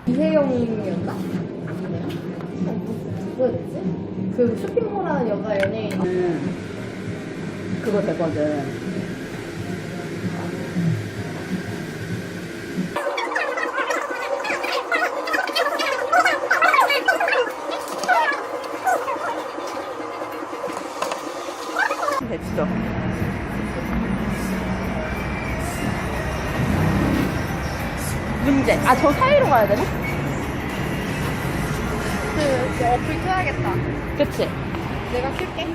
이혜영이었나? 누구였지? 그 쇼핑몰하는 여자 연예인. 그거 되거든. 됐어. 문제. 아, 저 사이로 가야 되나? 그 어플 켜야겠다. 그치? 내가 킬게.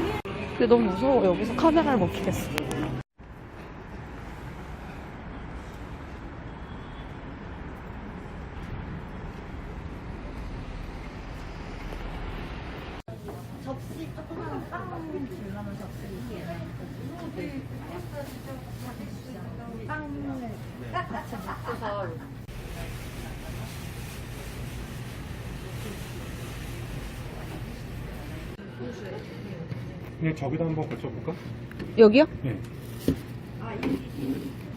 근데 너무 무서워. 여기서 카메라를 못 켜겠어. 접시 조그만 빵 주려면 접시 빵을 같이 묶어서 그냥 저기다 한번 걸쳐볼까? 여기요? 네.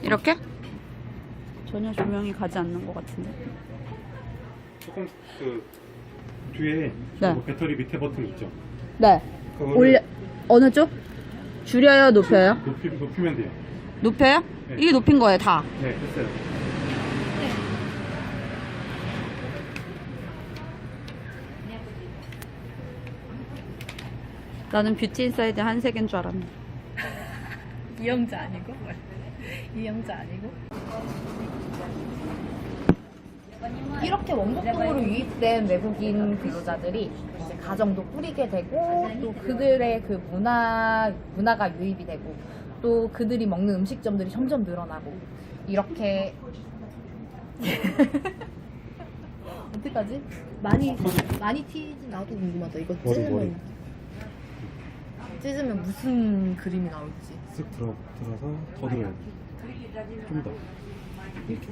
이렇게? 전혀 조명이 가지 않는 것 같은데. 조금 그 뒤에 네. 그 배터리 밑에 버튼 있죠? 네. 그거를 올려, 어느 쪽? 줄여요, 높여요? 높이면 돼요. 높여요? 네. 이게 높인 거예요, 다. 네, 됐어요. 나는 뷰티 인사이드 한 색인 줄 알았네. 이영자 아니고? 이영자 아니고? 이렇게 원곡동으로 유입된 외국인 근로자들이 이제 가정도 꾸리게 되고 또 그들의 그 문화가 유입이 되고 또 그들이 먹는 음식점들이 점점 늘어나고 이렇게 어떡하지? 많이 튀지. 나도 궁금하다. 이거 머리. 찢으면 무슨 그림이 나올지. 쓱 들어서 더 들어야 돼. 좀 더. 이렇게.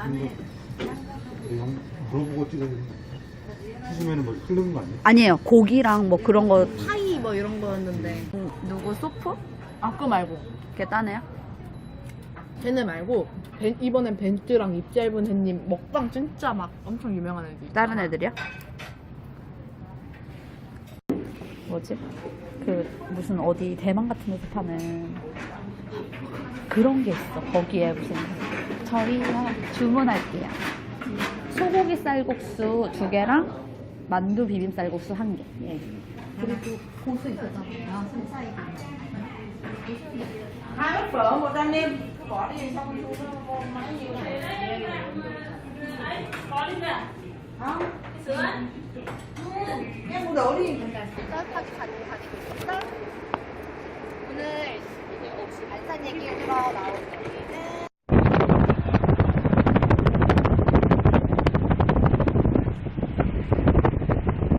좀 더. 물어보고 찢으면 뭐 흐르는 거 아니야? 아니에요. 고기랑 뭐 그런 거. 파이 뭐 이런 거였는데. 누구 소프? 아, 그거 말고. 걔 따네요? 걔네 말고 이번엔 벤츠랑 입 짧은 햇님 먹방 진짜 막 엄청 유명한 애들 있잖아. 다른 애들이요? 뭐지? 그 무슨 어디 대만 같은 데서 파는 그런 게 있어. 거기에 무슨 저희가 주문할게요. 소고기 쌀국수 2개랑 만두 비빔 쌀국수 1개. 예. 그리고 고수 있었잖아. hai bát phở một anh em bỏ đi xong đi con máy nhiều này bỏ đi nè không sữa em mua đồ đi 따뜻하게 다니고 있었어? 오늘 이제 혹시 반찬 얘기가 나오는데